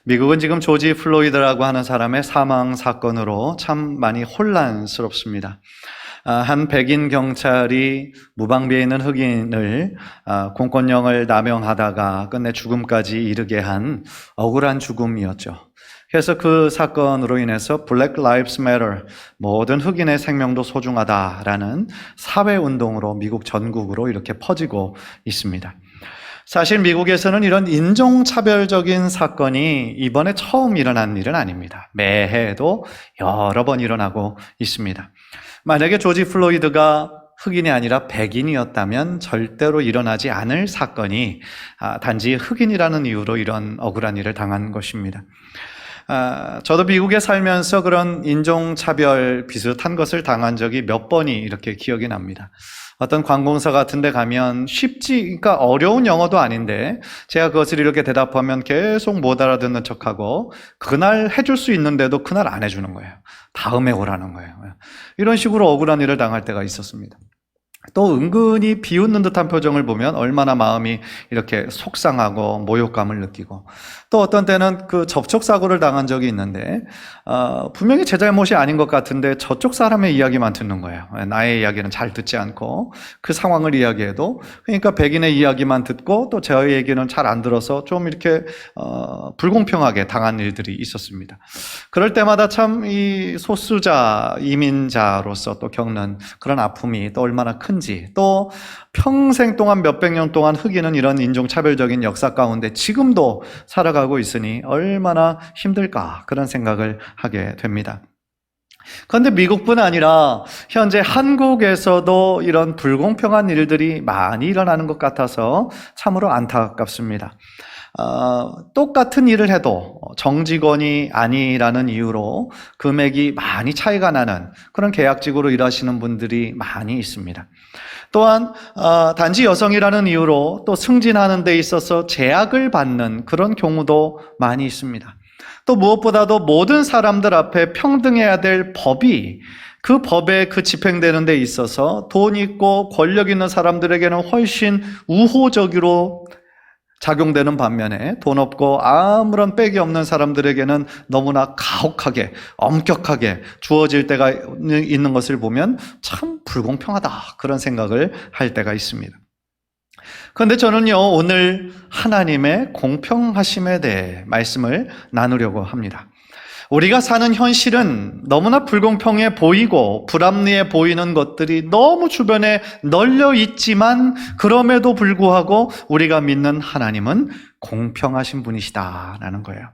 미국은 지금 조지 플로이드라고 하는 사람의 사망 사건으로 참 많이 혼란스럽습니다. 한 백인 경찰이 무방비에 있는 흑인을 공권력을 남용하다가 끝내 죽음까지 이르게 한 억울한 죽음이었죠. 그래서 그 사건으로 인해서 Black Lives Matter, 모든 흑인의 생명도 소중하다라는 사회운동으로 미국 전국으로 이렇게 퍼지고 있습니다. 사실 미국에서는 이런 인종차별적인 사건이 이번에 처음 일어난 일은 아닙니다. 매해도 여러 번 일어나고 있습니다. 만약에 조지 플로이드가 흑인이 아니라 백인이었다면 절대로 일어나지 않을 사건이 단지 흑인이라는 이유로 이런 억울한 일을 당한 것입니다. 저도 미국에 살면서 그런 인종차별 비슷한 것을 당한 적이 몇 번이 이렇게 기억이 납니다. 어떤 관공서 같은 데 가면 그러니까 어려운 영어도 아닌데 제가 그것을 이렇게 대답하면 계속 못 알아듣는 척하고 그날 해줄 수 있는데도 그날 안 해주는 거예요. 다음에 오라는 거예요. 이런 식으로 억울한 일을 당할 때가 있었습니다. 또 은근히 비웃는 듯한 표정을 보면 얼마나 마음이 이렇게 속상하고 모욕감을 느끼고, 또 어떤 때는 그 접촉사고를 당한 적이 있는데 분명히 제 잘못이 아닌 것 같은데 저쪽 사람의 이야기만 듣는 거예요. 나의 이야기는 잘 듣지 않고 그 상황을 이야기해도, 그러니까 백인의 이야기만 듣고 또 제 얘기는 잘 안 들어서 좀 이렇게 불공평하게 당한 일들이 있었습니다. 그럴 때마다 참 이 소수자, 이민자로서 또 겪는 그런 아픔이 또 얼마나 큰지, 또 평생 동안 몇백 년 동안 흑인은 이런 인종차별적인 역사 가운데 지금도 살아가고 있으니 얼마나 힘들까, 그런 생각을 하게 됩니다. 그런데 미국뿐 아니라 현재 한국에서도 이런 불공평한 일들이 많이 일어나는 것 같아서 참으로 안타깝습니다. 똑같은 일을 해도 정직원이 아니라는 이유로 금액이 많이 차이가 나는 그런 계약직으로 일하시는 분들이 많이 있습니다. 또한 단지 여성이라는 이유로 또 승진하는 데 있어서 제약을 받는 그런 경우도 많이 있습니다. 또 무엇보다도 모든 사람들 앞에 평등해야 될 법이, 그 법에 집행되는 데 있어서 돈 있고 권력 있는 사람들에게는 훨씬 우호적으로 작용되는 반면에 돈 없고 아무런 빽이 없는 사람들에게는 너무나 가혹하게, 엄격하게 주어질 때가 있는 것을 보면 참 불공평하다, 그런 생각을 할 때가 있습니다. 그런데 저는요, 오늘 하나님의 공평하심에 대해 말씀을 나누려고 합니다. 우리가 사는 현실은 너무나 불공평해 보이고 불합리해 보이는 것들이 너무 주변에 널려 있지만, 그럼에도 불구하고 우리가 믿는 하나님은 공평하신 분이시다라는 거예요.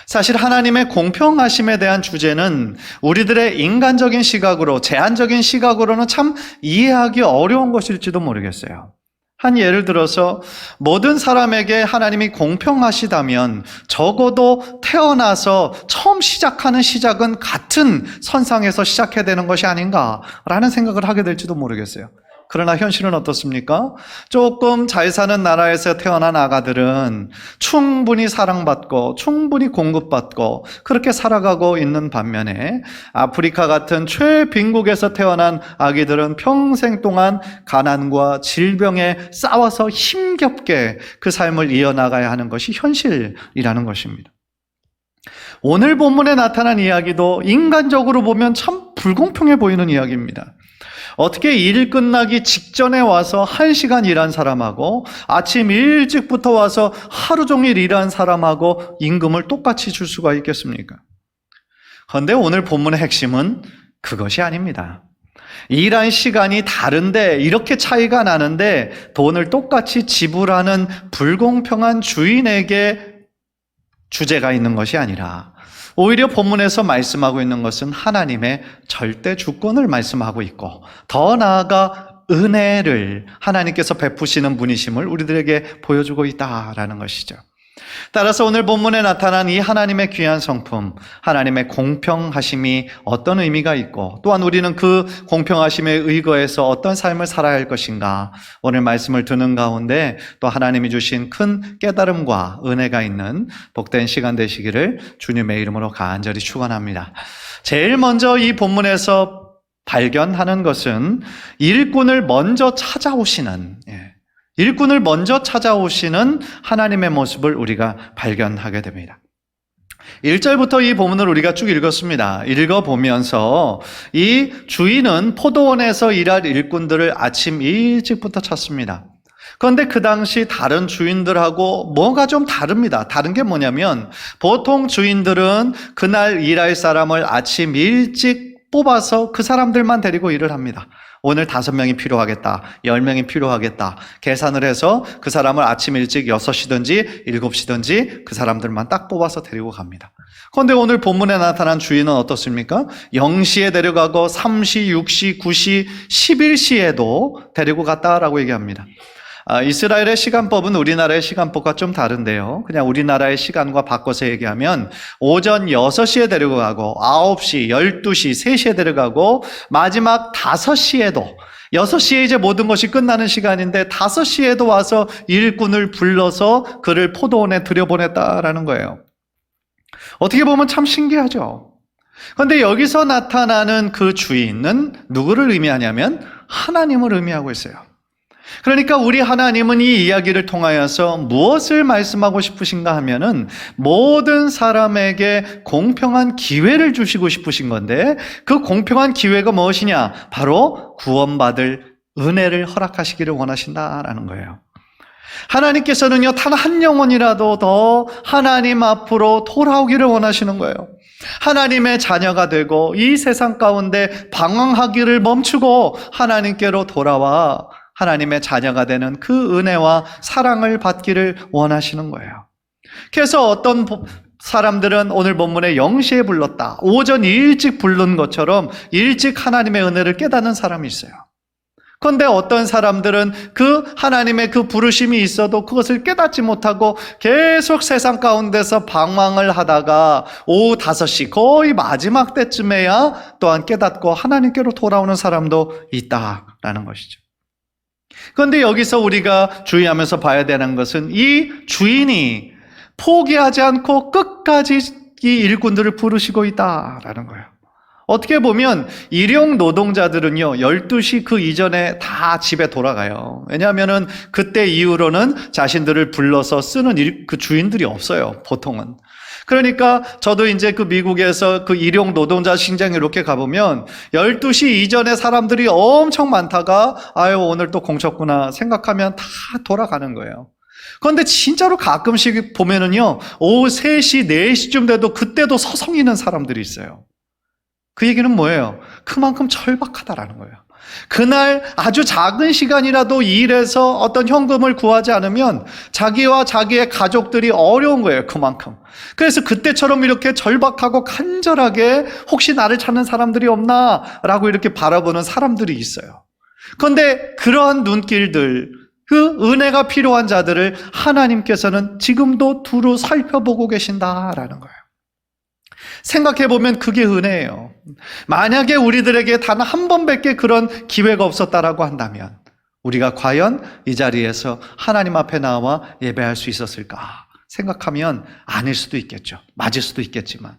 사실 하나님의 공평하심에 대한 주제는 우리들의 인간적인 시각으로, 제한적인 시각으로는 참 이해하기 어려운 것일지도 모르겠어요. 한 예를 들어서 모든 사람에게 하나님이 공평하시다면 적어도 태어나서 처음 시작하는 시작은 같은 선상에서 시작해야 되는 것이 아닌가라는 생각을 하게 될지도 모르겠어요. 그러나 현실은 어떻습니까? 조금 잘 사는 나라에서 태어난 아가들은 충분히 사랑받고 충분히 공급받고 그렇게 살아가고 있는 반면에, 아프리카 같은 최빈국에서 태어난 아기들은 평생 동안 가난과 질병에 싸워서 힘겹게 그 삶을 이어나가야 하는 것이 현실이라는 것입니다. 오늘 본문에 나타난 이야기도 인간적으로 보면 참 불공평해 보이는 이야기입니다. 어떻게 일 끝나기 직전에 와서 1시간 일한 사람하고 아침 일찍부터 와서 하루 종일 일한 사람하고 임금을 똑같이 줄 수가 있겠습니까? 그런데 오늘 본문의 핵심은 그것이 아닙니다. 일한 시간이 다른데, 이렇게 차이가 나는데 돈을 똑같이 지불하는 불공평한 주인에게 주제가 있는 것이 아니라, 오히려 본문에서 말씀하고 있는 것은 하나님의 절대 주권을 말씀하고 있고, 더 나아가 은혜를 하나님께서 베푸시는 분이심을 우리들에게 보여주고 있다라는 것이죠. 따라서 오늘 본문에 나타난 이 하나님의 귀한 성품, 하나님의 공평하심이 어떤 의미가 있고, 또한 우리는 그 공평하심에 의거해서 어떤 삶을 살아야 할 것인가, 오늘 말씀을 듣는 가운데 또 하나님이 주신 큰 깨달음과 은혜가 있는 복된 시간 되시기를 주님의 이름으로 간절히 축원합니다. 제일 먼저 이 본문에서 발견하는 것은 일꾼을 먼저 찾아오시는, 일꾼을 먼저 찾아오시는 하나님의 모습을 우리가 발견하게 됩니다. 1절부터 이 본문을 우리가 쭉 읽었습니다. 읽어보면서 이 주인은 포도원에서 일할 일꾼들을 아침 일찍부터 찾습니다. 그런데 그 당시 다른 주인들하고 뭐가 좀 다릅니다. 다른 게 뭐냐면 보통 주인들은 그날 일할 사람을 아침 일찍 뽑아서 그 사람들만 데리고 일을 합니다. 오늘 5명이 필요하겠다, 10명이 필요하겠다 계산을 해서 그 사람을 아침 일찍 6시든지 7시든지 그 사람들만 딱 뽑아서 데리고 갑니다. 그런데 오늘 본문에 나타난 주인은 어떻습니까? 0시에 데려가고 3시, 6시, 9시, 11시에도 데리고 갔다라고 얘기합니다. 이스라엘의 시간법은 우리나라의 시간법과 좀 다른데요. 그냥 우리나라의 시간과 바꿔서 얘기하면 오전 6시에 데리고 가고 9시, 12시, 3시에 데려가고 마지막 5시에도 6시에 이제 모든 것이 끝나는 시간인데 5시에도 와서 일꾼을 불러서 그를 포도원에 들여보냈다라는 거예요. 어떻게 보면 참 신기하죠. 그런데 여기서 나타나는 그 주인은 누구를 의미하냐면 하나님을 의미하고 있어요. 그러니까 우리 하나님은 이 이야기를 통하여서 무엇을 말씀하고 싶으신가 하면은 모든 사람에게 공평한 기회를 주시고 싶으신 건데 그 공평한 기회가 무엇이냐? 바로 구원받을 은혜를 허락하시기를 원하신다라는 거예요. 하나님께서는요, 단 한 영혼이라도 더 하나님 앞으로 돌아오기를 원하시는 거예요. 하나님의 자녀가 되고 이 세상 가운데 방황하기를 멈추고 하나님께로 돌아와 하나님의 자녀가 되는 그 은혜와 사랑을 받기를 원하시는 거예요. 그래서 어떤 사람들은 오늘 본문에 0시에 불렀다, 오전 일찍 부른 것처럼 일찍 하나님의 은혜를 깨닫는 사람이 있어요. 그런데 어떤 사람들은 그 하나님의 그 부르심이 있어도 그것을 깨닫지 못하고 계속 세상 가운데서 방황을 하다가 오후 5시 거의 마지막 때쯤에야 또한 깨닫고 하나님께로 돌아오는 사람도 있다라는 것이죠. 그런데 여기서 우리가 주의하면서 봐야 되는 것은 이 주인이 포기하지 않고 끝까지 이 일꾼들을 부르시고 있다라는 거예요. 어떻게 보면 일용 노동자들은요 12시 그 이전에 다 집에 돌아가요. 왜냐하면은 그때 이후로는 자신들을 불러서 쓰는 그 주인들이 없어요, 보통은. 그러니까 저도 이제 그 미국에서 그 일용 노동자 신장에 이렇게 가보면 12시 이전에 사람들이 엄청 많다가 아유 오늘 또 공쳤구나 생각하면 다 돌아가는 거예요. 그런데 진짜로 가끔씩 보면은요 오후 3시, 4시쯤 돼도 그때도 서성이는 사람들이 있어요. 그 얘기는 뭐예요? 그만큼 절박하다라는 거예요. 그날 아주 작은 시간이라도 일해서 어떤 현금을 구하지 않으면 자기와 자기의 가족들이 어려운 거예요, 그만큼. 그래서 그때처럼 이렇게 절박하고 간절하게 혹시 나를 찾는 사람들이 없나? 라고 이렇게 바라보는 사람들이 있어요. 그런데 그러한 눈길들, 그 은혜가 필요한 자들을 하나님께서는 지금도 두루 살펴보고 계신다라는 거예요. 생각해보면 그게 은혜예요. 만약에 우리들에게 단 한 번밖에 그런 기회가 없었다라고 한다면 우리가 과연 이 자리에서 하나님 앞에 나와 예배할 수 있었을까 생각하면 아닐 수도 있겠죠. 맞을 수도 있겠지만.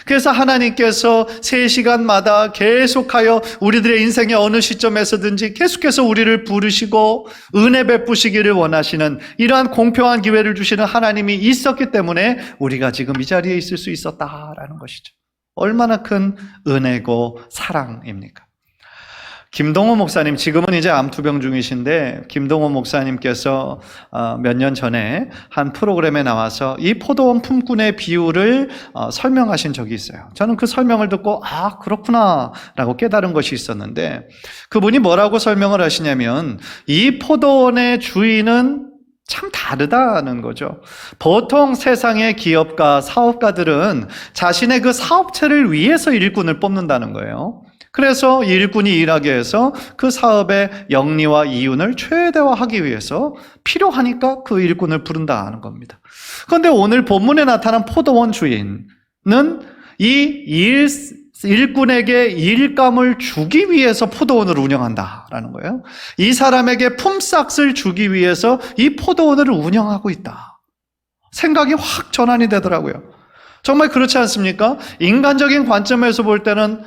그래서 하나님께서 3시간마다 계속하여 우리들의 인생의 어느 시점에서든지 계속해서 우리를 부르시고 은혜 베푸시기를 원하시는 이러한 공평한 기회를 주시는 하나님이 있었기 때문에 우리가 지금 이 자리에 있을 수 있었다라는 것이죠. 얼마나 큰 은혜고 사랑입니까? 김동호 목사님, 지금은 이제 암투병 중이신데 김동호 목사님께서 몇 년 전에 한 프로그램에 나와서 이 포도원 품꾼의 비유를 설명하신 적이 있어요. 저는 그 설명을 듣고 아 그렇구나 라고 깨달은 것이 있었는데 그분이 뭐라고 설명을 하시냐면 이 포도원의 주인은 참 다르다는 거죠. 보통 세상의 기업가, 사업가들은 자신의 그 사업체를 위해서 일꾼을 뽑는다는 거예요. 그래서 일꾼이 일하게 해서 그 사업의 영리와 이윤을 최대화하기 위해서 필요하니까 그 일꾼을 부른다는 겁니다. 그런데 오늘 본문에 나타난 포도원 주인은 이 일꾼에게 일감을 주기 위해서 포도원을 운영한다라는 거예요. 이 사람에게 품삯을 주기 위해서 이 포도원을 운영하고 있다. 생각이 확 전환이 되더라고요. 정말 그렇지 않습니까? 인간적인 관점에서 볼 때는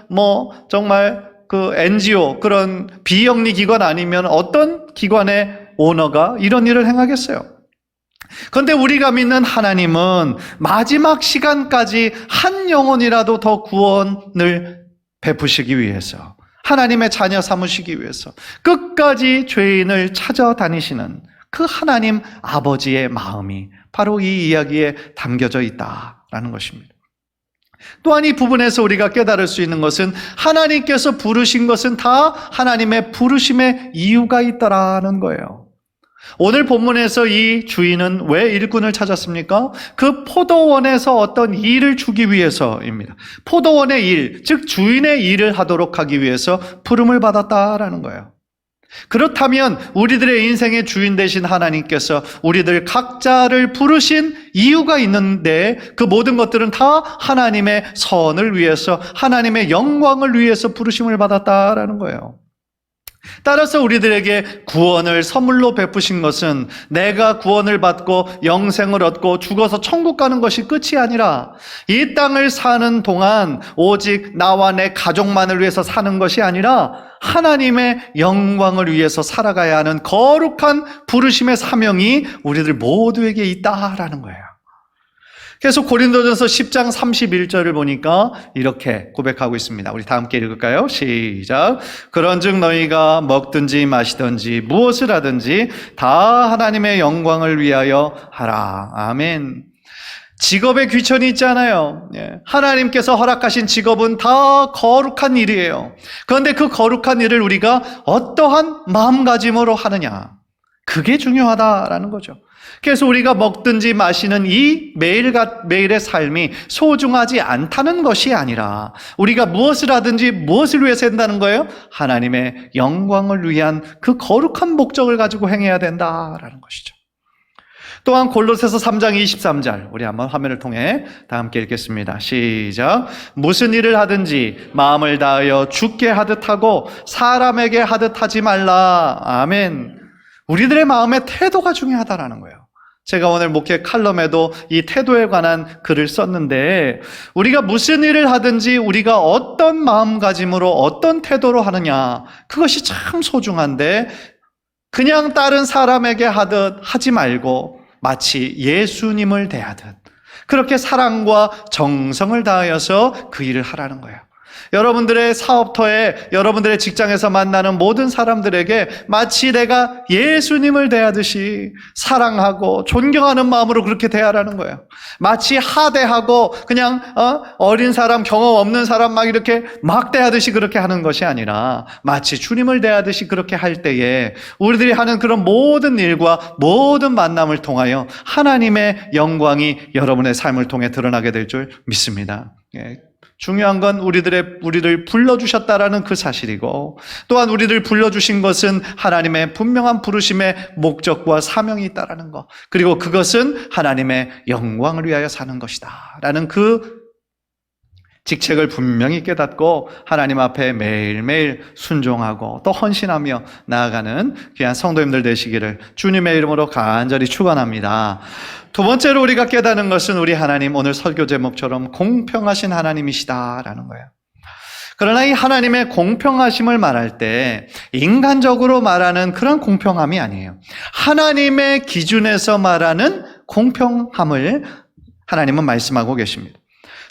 정말 그 NGO 그런 비영리 기관 아니면 어떤 기관의 오너가 이런 일을 행하겠어요? 그런데 우리가 믿는 하나님은 마지막 시간까지 한 영혼이라도 더 구원을 베푸시기 위해서, 하나님의 자녀 삼으시기 위해서 끝까지 죄인을 찾아다니시는 그 하나님 아버지의 마음이 바로 이 이야기에 담겨져 있다라는 것입니다. 또한 이 부분에서 우리가 깨달을 수 있는 것은 하나님께서 부르신 것은 다 하나님의 부르심의 이유가 있다라는 거예요. 오늘 본문에서 이 주인은 왜 일꾼을 찾았습니까? 그 포도원에서 어떤 일을 주기 위해서입니다. 포도원의 일, 즉 주인의 일을 하도록 하기 위해서 부름을 받았다라는 거예요. 그렇다면 우리들의 인생의 주인 되신 하나님께서 우리들 각자를 부르신 이유가 있는데 그 모든 것들은 다 하나님의 선을 위해서, 하나님의 영광을 위해서 부르심을 받았다라는 거예요. 따라서 우리들에게 구원을 선물로 베푸신 것은 내가 구원을 받고 영생을 얻고 죽어서 천국 가는 것이 끝이 아니라 이 땅을 사는 동안 오직 나와 내 가족만을 위해서 사는 것이 아니라 하나님의 영광을 위해서 살아가야 하는 거룩한 부르심의 사명이 우리들 모두에게 있다라는 거예요. 그래서 고린도전서 10장 31절을 보니까 이렇게 고백하고 있습니다. 우리 다 함께 읽을까요? 시작. 그런즉 너희가 먹든지 마시든지 무엇을 하든지 다 하나님의 영광을 위하여 하라. 아멘. 직업에 귀천이 있잖아요. 하나님께서 허락하신 직업은 다 거룩한 일이에요. 그런데 그 거룩한 일을 우리가 어떠한 마음가짐으로 하느냐, 그게 중요하다라는 거죠. 그래서 우리가 먹든지 마시는 이 매일의 삶이 소중하지 않다는 것이 아니라 우리가 무엇을 하든지 무엇을 위해서 한다는 거예요? 하나님의 영광을 위한 그 거룩한 목적을 가지고 행해야 된다라는 것이죠. 또한 골로새서 3장 23절 우리 한번 화면을 통해 다 함께 읽겠습니다. 시작. 무슨 일을 하든지 마음을 다하여 주께 하듯 하고 사람에게 하듯 하지 말라. 아멘. 우리들의 마음의 태도가 중요하다라는 거예요. 제가 오늘 목회 칼럼에도 이 태도에 관한 글을 썼는데 우리가 무슨 일을 하든지 우리가 어떤 마음가짐으로 어떤 태도로 하느냐, 그것이 참 소중한데 그냥 다른 사람에게 하듯 하지 말고 마치 예수님을 대하듯 그렇게 사랑과 정성을 다하여서 그 일을 하라는 거예요. 여러분들의 사업터에, 여러분들의 직장에서 만나는 모든 사람들에게 마치 내가 예수님을 대하듯이 사랑하고 존경하는 마음으로 그렇게 대하라는 거예요. 마치 하대하고 그냥 어린 사람, 경험 없는 사람 막 이렇게 막 대하듯이 그렇게 하는 것이 아니라 마치 주님을 대하듯이 그렇게 할 때에 우리들이 하는 그런 모든 일과 모든 만남을 통하여 하나님의 영광이 여러분의 삶을 통해 드러나게 될 줄 믿습니다. 중요한 건 우리를 불러주셨다라는 그 사실이고, 또한 우리를 불러주신 것은 하나님의 분명한 부르심의 목적과 사명이 있다라는 것, 그리고 그것은 하나님의 영광을 위하여 사는 것이다 라는 그 직책을 분명히 깨닫고 하나님 앞에 매일매일 순종하고 또 헌신하며 나아가는 귀한 성도님들 되시기를 주님의 이름으로 간절히 축원합니다. 두 번째로 우리가 깨닫는 것은 우리 하나님, 오늘 설교 제목처럼 공평하신 하나님이시다라는 거예요. 그러나 이 하나님의 공평하심을 말할 때 인간적으로 말하는 그런 공평함이 아니에요. 하나님의 기준에서 말하는 공평함을 하나님은 말씀하고 계십니다.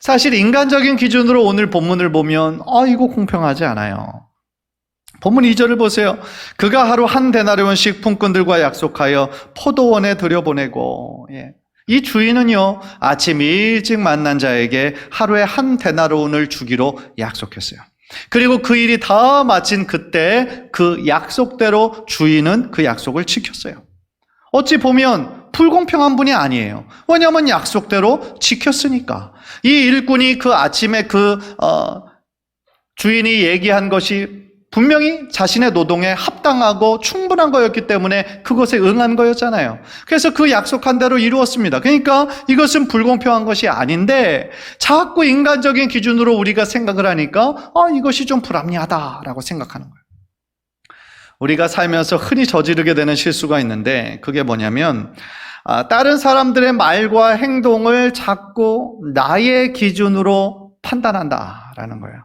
사실 인간적인 기준으로 오늘 본문을 보면 이거 공평하지 않아요. 본문 2절을 보세요. 그가 하루 한 데나리온씩 품꾼들과 약속하여 포도원에 들여보내고, 이 주인은요 아침 일찍 만난 자에게 하루에 한 데나리온을 주기로 약속했어요. 그리고 그 일이 다 마친 그때 그 약속대로 주인은 그 약속을 지켰어요. 어찌 보면 불공평한 분이 아니에요. 왜냐하면 약속대로 지켰으니까. 이 일꾼이 그 아침에 주인이 얘기한 것이 분명히 자신의 노동에 합당하고 충분한 거였기 때문에 그것에 응한 거였잖아요. 그래서 그 약속한 대로 이루었습니다. 그러니까 이것은 불공평한 것이 아닌데 자꾸 인간적인 기준으로 우리가 생각을 하니까 이것이 좀 불합리하다라고 생각하는 거예요. 우리가 살면서 흔히 저지르게 되는 실수가 있는데 그게 뭐냐면 다른 사람들의 말과 행동을 자꾸 나의 기준으로 판단한다라는 거예요.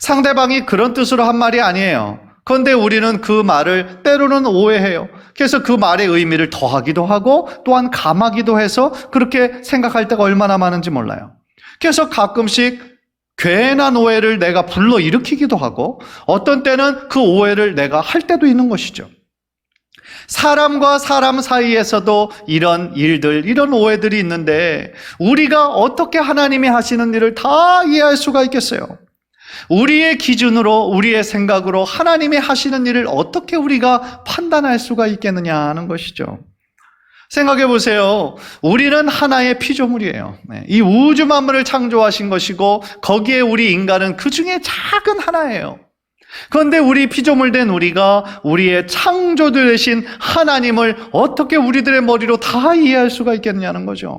상대방이 그런 뜻으로 한 말이 아니에요. 그런데 우리는 그 말을 때로는 오해해요. 그래서 그 말의 의미를 더하기도 하고 또한 감하기도 해서 그렇게 생각할 때가 얼마나 많은지 몰라요. 그래서 가끔씩 괜한 오해를 내가 불러일으키기도 하고 어떤 때는 그 오해를 내가 할 때도 있는 것이죠. 사람과 사람 사이에서도 이런 일들, 이런 오해들이 있는데 우리가 어떻게 하나님이 하시는 일을 다 이해할 수가 있겠어요? 우리의 기준으로, 우리의 생각으로 하나님이 하시는 일을 어떻게 우리가 판단할 수가 있겠느냐 하는 것이죠. 생각해 보세요. 우리는 하나의 피조물이에요. 이 우주 만물을 창조하신 것이고 거기에 우리 인간은 그 중에 작은 하나예요. 그런데 우리 피조물 된 우리가 우리의 창조주 되신 하나님을 어떻게 우리들의 머리로 다 이해할 수가 있겠느냐는 거죠.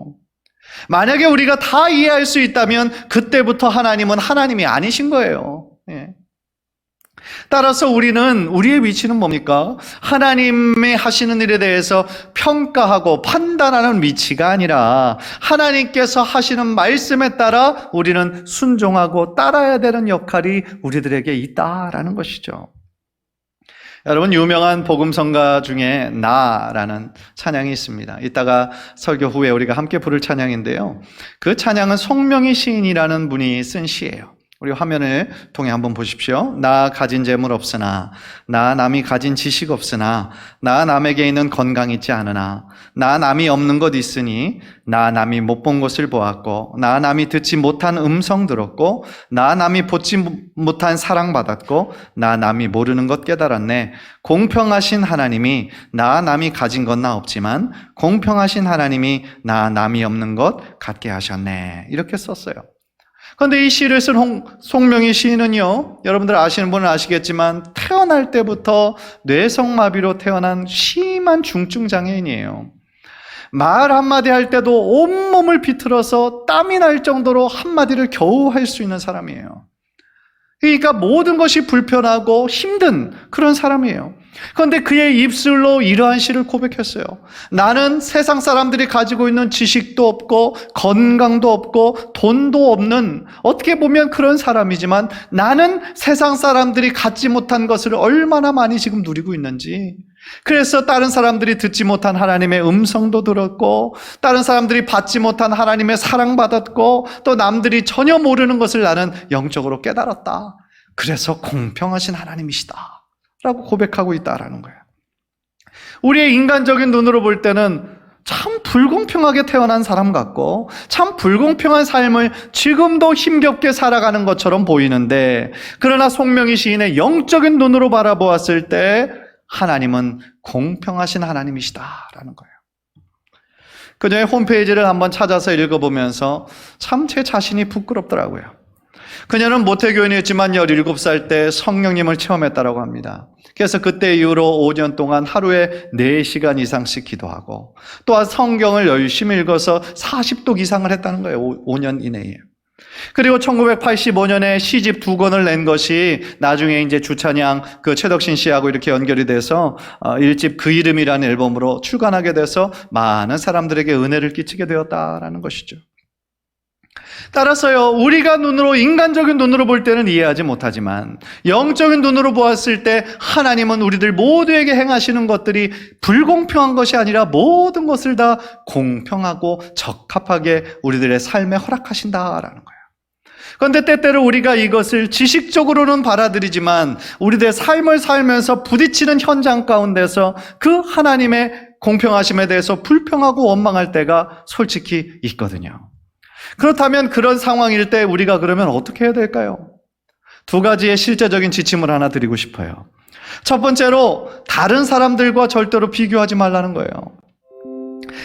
만약에 우리가 다 이해할 수 있다면 그때부터 하나님은 하나님이 아니신 거예요. 따라서 우리는 우리의 위치는 뭡니까? 하나님의 하시는 일에 대해서 평가하고 판단하는 위치가 아니라 하나님께서 하시는 말씀에 따라 우리는 순종하고 따라야 되는 역할이 우리들에게 있다라는 것이죠. 여러분, 유명한 복음성가 중에 나라는 찬양이 있습니다. 이따가 설교 후에 우리가 함께 부를 찬양인데요. 그 찬양은 송명희 시인이라는 분이 쓴 시예요. 우리 화면을 통해 한번 보십시오. 나 가진 재물 없으나, 나 남이 가진 지식 없으나, 나 남에게 있는 건강 있지 않으나, 나 남이 없는 것 있으니, 나 남이 못 본 것을 보았고, 나 남이 듣지 못한 음성 들었고, 나 남이 보지 못한 사랑받았고, 나 남이 모르는 것 깨달았네. 공평하신 하나님이 나 남이 가진 건 나 없지만 공평하신 하나님이 나 남이 없는 것 갖게 하셨네. 이렇게 썼어요. 그런데 이 시를 쓴 송명희 시인은요, 여러분들 아시는 분은 아시겠지만 태어날 때부터 뇌성마비로 태어난 심한 중증 장애인이에요. 말 한마디 할 때도 온몸을 비틀어서 땀이 날 정도로 한마디를 겨우 할 수 있는 사람이에요. 그러니까 모든 것이 불편하고 힘든 그런 사람이에요. 그런데 그의 입술로 이러한 시를 고백했어요. 나는 세상 사람들이 가지고 있는 지식도 없고 건강도 없고 돈도 없는, 어떻게 보면 그런 사람이지만 나는 세상 사람들이 갖지 못한 것을 얼마나 많이 지금 누리고 있는지, 그래서 다른 사람들이 듣지 못한 하나님의 음성도 들었고 다른 사람들이 받지 못한 하나님의 사랑받았고 또 남들이 전혀 모르는 것을 나는 영적으로 깨달았다. 그래서 공평하신 하나님이시다 라고 고백하고 있다라는 거예요. 우리의 인간적인 눈으로 볼 때는 참 불공평하게 태어난 사람 같고 참 불공평한 삶을 지금도 힘겹게 살아가는 것처럼 보이는데, 그러나 송명희 시인의 영적인 눈으로 바라보았을 때 하나님은 공평하신 하나님이시다라는 거예요. 그녀의 홈페이지를 한번 찾아서 읽어보면서 참 제 자신이 부끄럽더라고요. 그녀는 모태교인이었지만 17살 때 성령님을 체험했다고 합니다. 그래서 그때 이후로 5년 동안 하루에 4시간 이상씩 기도하고 또한 성경을 열심히 읽어서 40독 이상을 했다는 거예요. 5년 이내에. 그리고 1985년에 시집 2권을 낸 것이 나중에 이제 주찬양 그 최덕신 씨하고 이렇게 연결이 돼서 1집 그 이름이라는 앨범으로 출간하게 돼서 많은 사람들에게 은혜를 끼치게 되었다라는 것이죠. 따라서요, 우리가 눈으로, 인간적인 눈으로 볼 때는 이해하지 못하지만 영적인 눈으로 보았을 때 하나님은 우리들 모두에게 행하시는 것들이 불공평한 것이 아니라 모든 것을 다 공평하고 적합하게 우리들의 삶에 허락하신다라는 거예요. 그런데 때때로 우리가 이것을 지식적으로는 받아들이지만 우리들의 삶을 살면서 부딪히는 현장 가운데서 그 하나님의 공평하심에 대해서 불평하고 원망할 때가 솔직히 있거든요. 그렇다면 그런 상황일 때 우리가 그러면 어떻게 해야 될까요? 2가지의 실제적인 지침을 하나 드리고 싶어요. 첫 번째로, 다른 사람들과 절대로 비교하지 말라는 거예요.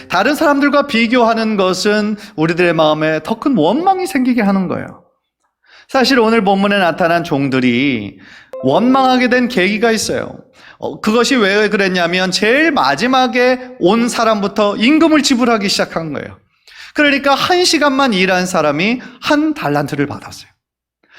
다른 사람들과 비교하는 것은 우리들의 마음에 더 큰 원망이 생기게 하는 거예요. 사실 오늘 본문에 나타난 종들이 원망하게 된 계기가 있어요. 그것이 왜 그랬냐면 제일 마지막에 온 사람부터 임금을 지불하기 시작한 거예요. 그러니까 1시간만 일한 사람이 1달란트를 받았어요.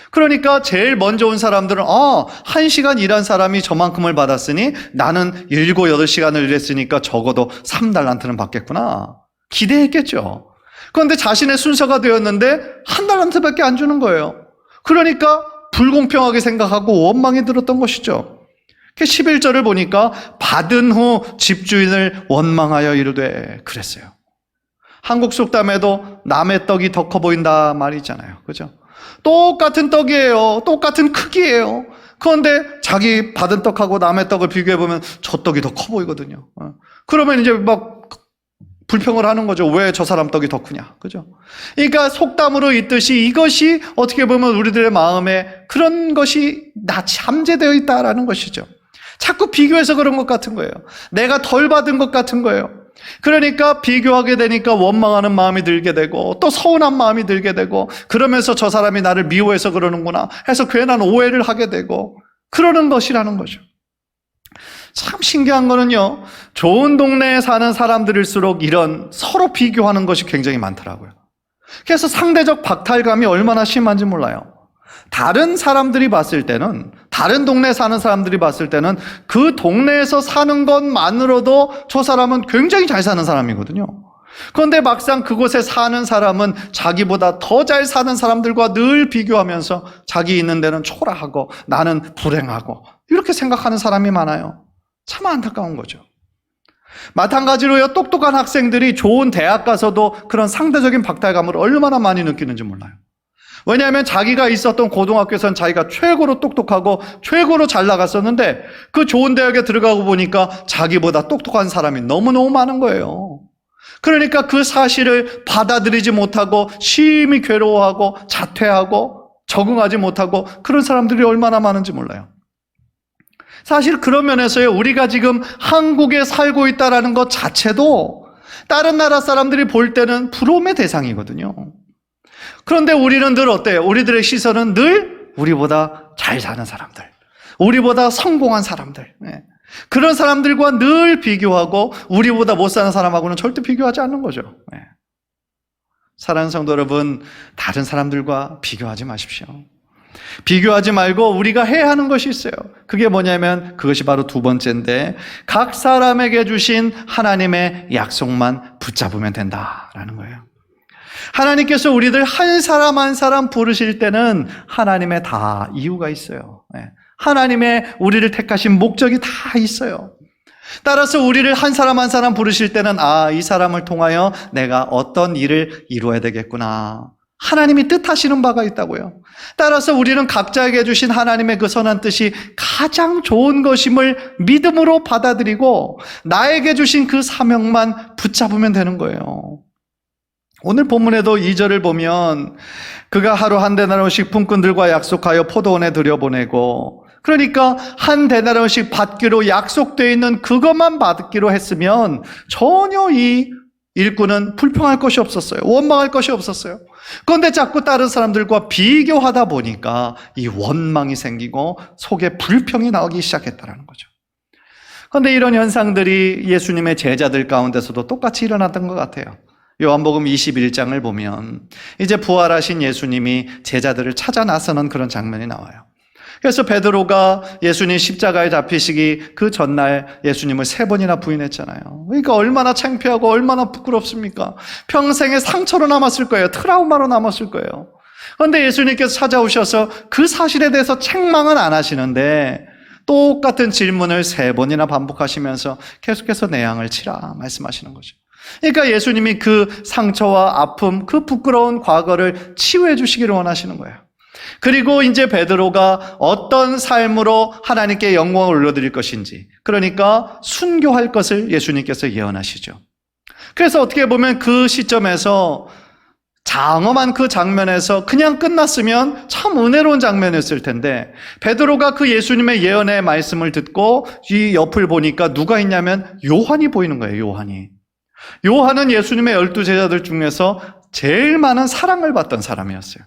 그러니까 제일 먼저 온 사람들은 1시간 일한 사람이 저만큼을 받았으니 나는 7, 8시간을 일했으니까 적어도 3달란트는 받겠구나 기대했겠죠. 그런데 자신의 순서가 되었는데 1달란트밖에 안 주는 거예요. 그러니까 불공평하게 생각하고 원망이 들었던 것이죠. 그 11절을 보니까 받은 후 집주인을 원망하여 이르되 그랬어요. 한국 속담에도 남의 떡이 더 커 보인다 말이 있잖아요. 그죠? 똑같은 떡이에요. 똑같은 크기예요. 그런데 자기 받은 떡하고 남의 떡을 비교해보면 저 떡이 더 커 보이거든요. 그러면 이제 막 불평을 하는 거죠. 왜 저 사람 떡이 더 크냐. 그죠? 그러니까 속담으로 있듯이 이것이 어떻게 보면 우리들의 마음에 그런 것이 잠재되어 있다라는 것이죠. 자꾸 비교해서 그런 것 같은 거예요. 내가 덜 받은 것 같은 거예요. 그러니까 비교하게 되니까 원망하는 마음이 들게 되고 또 서운한 마음이 들게 되고 그러면서 저 사람이 나를 미워해서 그러는구나 해서 괜한 오해를 하게 되고 그러는 것이라는 거죠. 참 신기한 거는요. 좋은 동네에 사는 사람들일수록 이런 서로 비교하는 것이 굉장히 많더라고요. 그래서 상대적 박탈감이 얼마나 심한지 몰라요. 다른 사람들이 봤을 때는, 다른 동네에 사는 사람들이 봤을 때는 그 동네에서 사는 것만으로도 저 사람은 굉장히 잘 사는 사람이거든요. 그런데 막상 그곳에 사는 사람은 자기보다 더 잘 사는 사람들과 늘 비교하면서 자기 있는 데는 초라하고 나는 불행하고 이렇게 생각하는 사람이 많아요. 참 안타까운 거죠. 마찬가지로요, 똑똑한 학생들이 좋은 대학 가서도 그런 상대적인 박탈감을 얼마나 많이 느끼는지 몰라요. 왜냐하면 자기가 있었던 고등학교에서는 자기가 최고로 똑똑하고 최고로 잘 나갔었는데 그 좋은 대학에 들어가고 보니까 자기보다 똑똑한 사람이 너무너무 많은 거예요. 그러니까 그 사실을 받아들이지 못하고 심히 괴로워하고 자퇴하고 적응하지 못하고 그런 사람들이 얼마나 많은지 몰라요. 사실 그런 면에서요, 우리가 지금 한국에 살고 있다는 것 자체도 다른 나라 사람들이 볼 때는 부러움의 대상이거든요. 그런데 우리는 늘 어때요? 우리들의 시선은 늘 우리보다 잘 사는 사람들, 우리보다 성공한 사람들, 그런 사람들과 늘 비교하고 우리보다 못 사는 사람하고는 절대 비교하지 않는 거죠. 사랑하는 성도 여러분, 다른 사람들과 비교하지 마십시오. 비교하지 말고 우리가 해야 하는 것이 있어요. 그게 뭐냐면 그것이 바로 두 번째인데, 각 사람에게 주신 하나님의 약속만 붙잡으면 된다라는 거예요. 하나님께서 우리들 한 사람 한 사람 부르실 때는 하나님의 다 이유가 있어요. 하나님의 우리를 택하신 목적이 다 있어요. 따라서 우리를 한 사람 한 사람 부르실 때는 이 사람을 통하여 내가 어떤 일을 이루어야 되겠구나. 하나님이 뜻하시는 바가 있다고요. 따라서 우리는 각자에게 주신 하나님의 그 선한 뜻이 가장 좋은 것임을 믿음으로 받아들이고 나에게 주신 그 사명만 붙잡으면 되는 거예요. 오늘 본문에도 2절을 보면 그가 하루 한 데나리온씩 품꾼들과 약속하여 포도원에 들여보내고, 그러니까 한 데나리온씩 받기로 약속되어 있는 그것만 받기로 했으면 전혀 이 일꾼은 불평할 것이 없었어요. 원망할 것이 없었어요. 그런데 자꾸 다른 사람들과 비교하다 보니까 이 원망이 생기고 속에 불평이 나오기 시작했다는 거죠. 그런데 이런 현상들이 예수님의 제자들 가운데서도 똑같이 일어났던 것 같아요. 요한복음 21장을 보면 이제 부활하신 예수님이 제자들을 찾아 나서는 그런 장면이 나와요. 그래서 베드로가 예수님 십자가에 잡히시기 그 전날 예수님을 3번이나 부인했잖아요. 그러니까 얼마나 창피하고 얼마나 부끄럽습니까? 평생의 상처로 남았을 거예요. 트라우마로 남았을 거예요. 그런데 예수님께서 찾아오셔서 그 사실에 대해서 책망은 안 하시는데 똑같은 질문을 3번이나 반복하시면서 계속해서 내 양을 치라 말씀하시는 거죠. 그러니까 예수님이 그 상처와 아픔, 그 부끄러운 과거를 치유해 주시기를 원하시는 거예요. 그리고 이제 베드로가 어떤 삶으로 하나님께 영광을 올려드릴 것인지, 그러니까 순교할 것을 예수님께서 예언하시죠. 그래서 어떻게 보면 그 시점에서 장엄한 그 장면에서 그냥 끝났으면 참 은혜로운 장면이었을 텐데, 베드로가 그 예수님의 예언의 말씀을 듣고 이 옆을 보니까 누가 있냐면 요한이 보이는 거예요. 요한은 예수님의 12제자들 중에서 제일 많은 사랑을 받던 사람이었어요.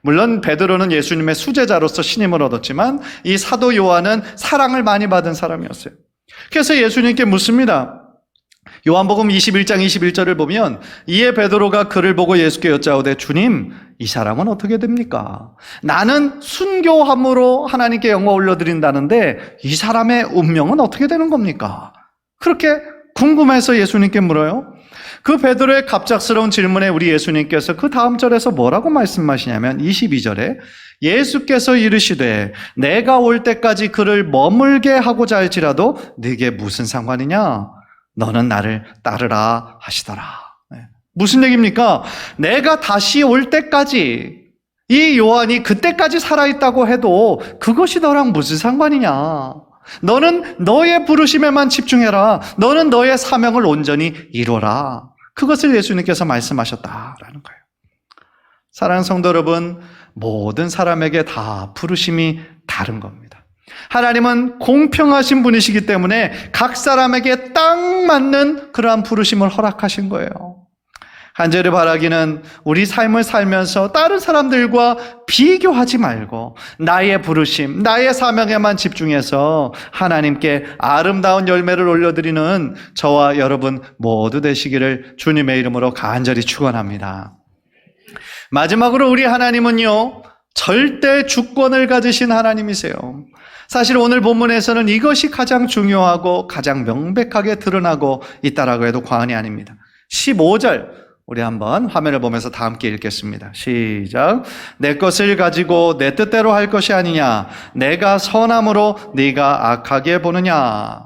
물론 베드로는 예수님의 수제자로서 신임을 얻었지만 이 사도 요한은 사랑을 많이 받은 사람이었어요. 그래서 예수님께 묻습니다. 요한복음 21장 21절을 보면 이에 베드로가 그를 보고 예수께 여짜오되 주님, 이 사람은 어떻게 됩니까? 나는 순교함으로 하나님께 영광 올려드린다는데 이 사람의 운명은 어떻게 되는 겁니까? 그렇게 궁금해서 예수님께 물어요. 그 베드로의 갑작스러운 질문에 우리 예수님께서 그 다음 절에서 뭐라고 말씀하시냐면 22절에 예수께서 이르시되 내가 올 때까지 그를 머물게 하고자 할지라도 네게 무슨 상관이냐? 너는 나를 따르라 하시더라. 무슨 얘기입니까? 내가 다시 올 때까지, 이 요한이 그때까지 살아있다고 해도 그것이 너랑 무슨 상관이냐? 너는 너의 부르심에만 집중해라. 너는 너의 사명을 온전히 이루어라. 그것을 예수님께서 말씀하셨다라는 거예요. 사랑하는 성도 여러분, 모든 사람에게 다 부르심이 다른 겁니다. 하나님은 공평하신 분이시기 때문에 각 사람에게 딱 맞는 그러한 부르심을 허락하신 거예요. 간절히 바라기는 우리 삶을 살면서 다른 사람들과 비교하지 말고 나의 부르심, 나의 사명에만 집중해서 하나님께 아름다운 열매를 올려드리는 저와 여러분 모두 되시기를 주님의 이름으로 간절히 축원합니다. 마지막으로 우리 하나님은요, 절대 주권을 가지신 하나님이세요. 사실 오늘 본문에서는 이것이 가장 중요하고 가장 명백하게 드러나고 있다라고 해도 과언이 아닙니다. 15절 우리 한번 화면을 보면서 다 함께 읽겠습니다. 시작. 내 것을 가지고 내 뜻대로 할 것이 아니냐? 내가 선함으로 네가 악하게 보느냐?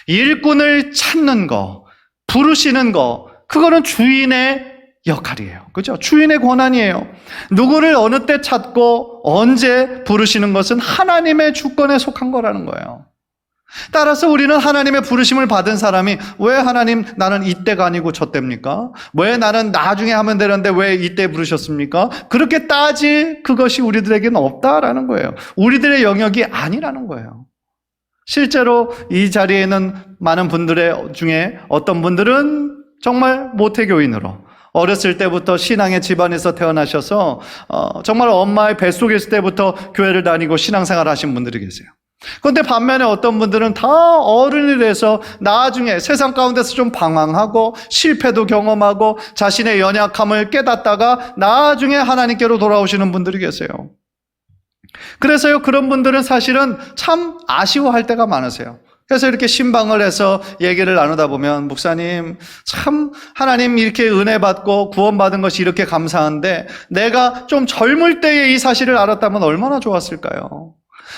일꾼을 찾는 거, 부르시는 거, 그거는 주인의 역할이에요. 그렇죠? 주인의 권한이에요. 누구를 어느 때 찾고 언제 부르시는 것은 하나님의 주권에 속한 거라는 거예요. 따라서 우리는 하나님의 부르심을 받은 사람이 왜 하나님 나는 이때가 아니고 저때입니까? 왜 나는 나중에 하면 되는데 왜 이때 부르셨습니까? 그렇게 따질 그것이 우리들에게는 없다라는 거예요. 우리들의 영역이 아니라는 거예요. 실제로 이 자리에 있는 많은 분들의 중에 어떤 분들은 정말 모태교인으로 어렸을 때부터 신앙의 집안에서 태어나셔서 정말 엄마의 뱃속에 있을 때부터 교회를 다니고 신앙생활을 하신 분들이 계세요. 그런데 반면에 어떤 분들은 다 어른이 돼서 나중에 세상 가운데서 좀 방황하고 실패도 경험하고 자신의 연약함을 깨닫다가 나중에 하나님께로 돌아오시는 분들이 계세요. 그래서요, 그런 분들은 사실은 참 아쉬워할 때가 많으세요. 그래서 이렇게 신방을 해서 얘기를 나누다 보면 목사님 참 하나님 이렇게 은혜 받고 구원받은 것이 이렇게 감사한데 내가 좀 젊을 때에 이 사실을 알았다면 얼마나 좋았을까요?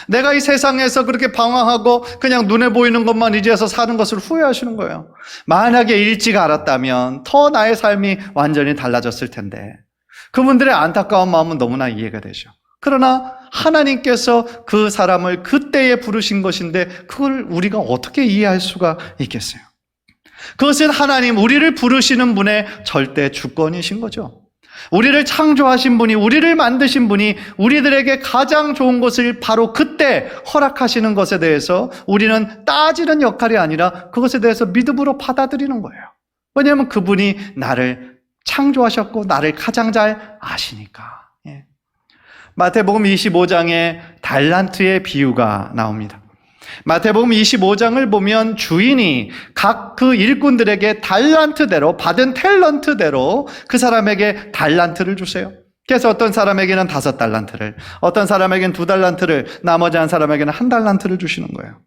내가 이 세상에서 그렇게 방황하고 그냥 눈에 보이는 것만 의지해서 사는 것을 후회하시는 거예요. 만약에 일찍 알았다면 더 나의 삶이 완전히 달라졌을 텐데. 그분들의 안타까운 마음은 너무나 이해가 되죠. 그러나 하나님께서 그 사람을 그때에 부르신 것인데 그걸 우리가 어떻게 이해할 수가 있겠어요? 그것은 하나님, 우리를 부르시는 분의 절대 주권이신 거죠. 우리를 창조하신 분이, 우리를 만드신 분이 우리들에게 가장 좋은 것을 바로 그때 허락하시는 것에 대해서 우리는 따지는 역할이 아니라 그것에 대해서 믿음으로 받아들이는 거예요. 왜냐하면 그분이 나를 창조하셨고 나를 가장 잘 아시니까. 마태복음 25장에 달란트의 비유가 나옵니다. 마태복음 25장을 보면 주인이 각 그 일꾼들에게 달란트대로, 받은 탤런트대로 그 사람에게 달란트를 주세요. 그래서 어떤 사람에게는 5달란트를, 어떤 사람에게는 2달란트를, 나머지 한 사람에게는 1달란트를 주시는 거예요.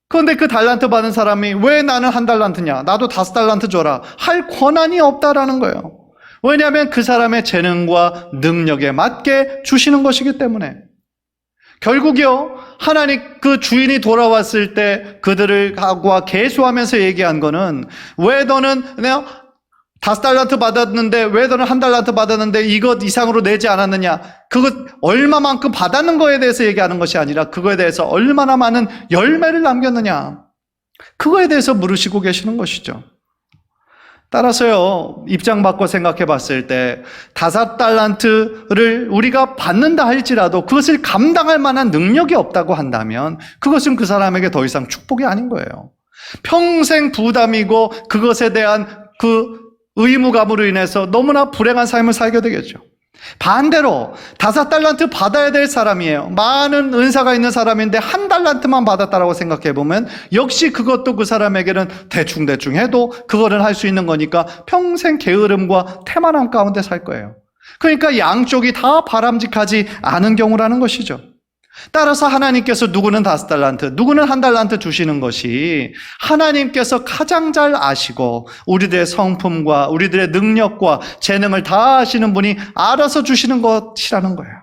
그런데 그 달란트 받은 사람이 왜 나는 1달란트냐, 나도 5달란트 줘라 할 권한이 없다라는 거예요. 왜냐하면 그 사람의 재능과 능력에 맞게 주시는 것이기 때문에. 결국이요, 하나님 그 주인이 돌아왔을 때 그들을 하고 계수하면서 얘기한 거는 왜 너는 내가 5달란트 받았는데 왜 너는 1달란트 받았는데 이것 이상으로 내지 않았느냐, 그것 얼마만큼 받았는 거에 대해서 얘기하는 것이 아니라 그거에 대해서 얼마나 많은 열매를 남겼느냐, 그거에 대해서 물으시고 계시는 것이죠. 따라서요, 입장 바꿔 생각해 봤을 때 5달란트를 우리가 받는다 할지라도 그것을 감당할 만한 능력이 없다고 한다면 그것은 그 사람에게 더 이상 축복이 아닌 거예요. 평생 부담이고 그것에 대한 그 의무감으로 인해서 너무나 불행한 삶을 살게 되겠죠. 반대로 5달란트 받아야 될 사람이에요. 많은 은사가 있는 사람인데 1달란트만 받았다라고 생각해 보면 역시 그것도 그 사람에게는 대충 해도 그거는 할 수 있는 거니까 평생 게으름과 태만함 가운데 살 거예요. 그러니까 양쪽이 다 바람직하지 않은 경우라는 것이죠. 따라서 하나님께서 누구는 5달란트, 누구는 1달란트 주시는 것이 하나님께서 가장 잘 아시고 우리들의 성품과 우리들의 능력과 재능을 다 아시는 분이 알아서 주시는 것이라는 거예요.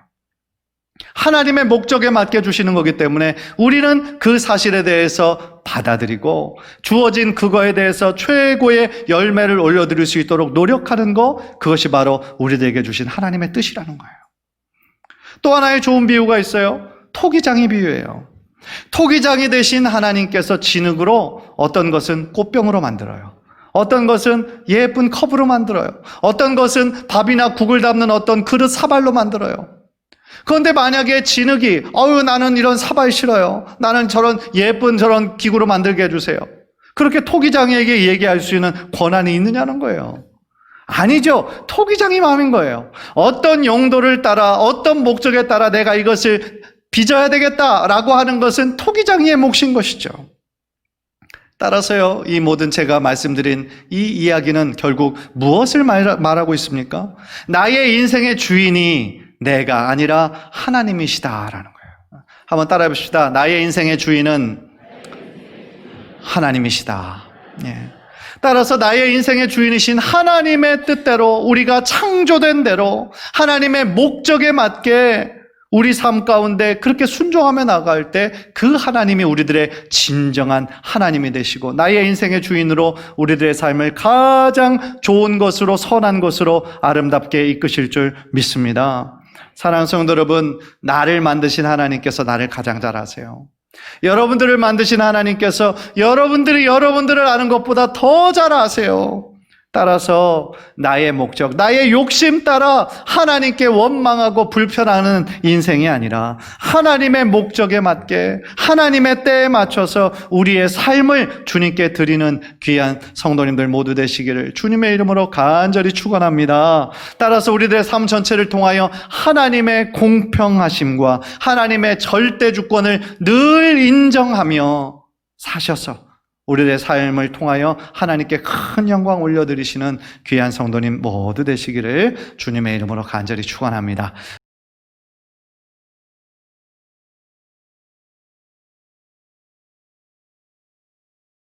하나님의 목적에 맞게 주시는 거기 때문에 우리는 그 사실에 대해서 받아들이고 주어진 그거에 대해서 최고의 열매를 올려드릴 수 있도록 노력하는 거, 그것이 바로 우리들에게 주신 하나님의 뜻이라는 거예요. 또 하나의 좋은 비유가 있어요. 토기장이 비유예요. 토기장이 되신 하나님께서 진흙으로 어떤 것은 꽃병으로 만들어요. 어떤 것은 예쁜 컵으로 만들어요. 어떤 것은 밥이나 국을 담는 어떤 그릇 사발로 만들어요. 그런데 만약에 진흙이 나는 이런 사발 싫어요. 나는 저런 예쁜 저런 기구로 만들게 해주세요. 그렇게 토기장에게 얘기할 수 있는 권한이 있느냐는 거예요. 아니죠. 토기장이 마음인 거예요. 어떤 용도를 따라 어떤 목적에 따라 내가 이것을 빚어야 되겠다라고 하는 것은 토기장이의 몫인 것이죠. 따라서요, 이 모든 제가 말씀드린 이 이야기는 결국 무엇을 말하고 있습니까? 나의 인생의 주인이 내가 아니라 하나님이시다라는 거예요. 한번 따라해 봅시다. 나의 인생의 주인은 하나님이시다. 예. 따라서 나의 인생의 주인이신 하나님의 뜻대로, 우리가 창조된 대로 하나님의 목적에 맞게 우리 삶 가운데 그렇게 순종하며 나갈 때 그 하나님이 우리들의 진정한 하나님이 되시고 나의 인생의 주인으로 우리들의 삶을 가장 좋은 것으로, 선한 것으로 아름답게 이끄실 줄 믿습니다. 사랑하는 성도 여러분, 나를 만드신 하나님께서 나를 가장 잘 아세요. 여러분들을 만드신 하나님께서 여러분들이 여러분들을 아는 것보다 더 잘 아세요. 따라서 나의 목적, 나의 욕심 따라 하나님께 원망하고 불편하는 인생이 아니라 하나님의 목적에 맞게 하나님의 때에 맞춰서 우리의 삶을 주님께 드리는 귀한 성도님들 모두 되시기를 주님의 이름으로 간절히 축원합니다. 따라서 우리들의 삶 전체를 통하여 하나님의 공평하심과 하나님의 절대 주권을 늘 인정하며 사셔서 우리의 삶을 통하여 하나님께 큰 영광 올려드리시는 귀한 성도님 모두 되시기를 주님의 이름으로 간절히 축원합니다.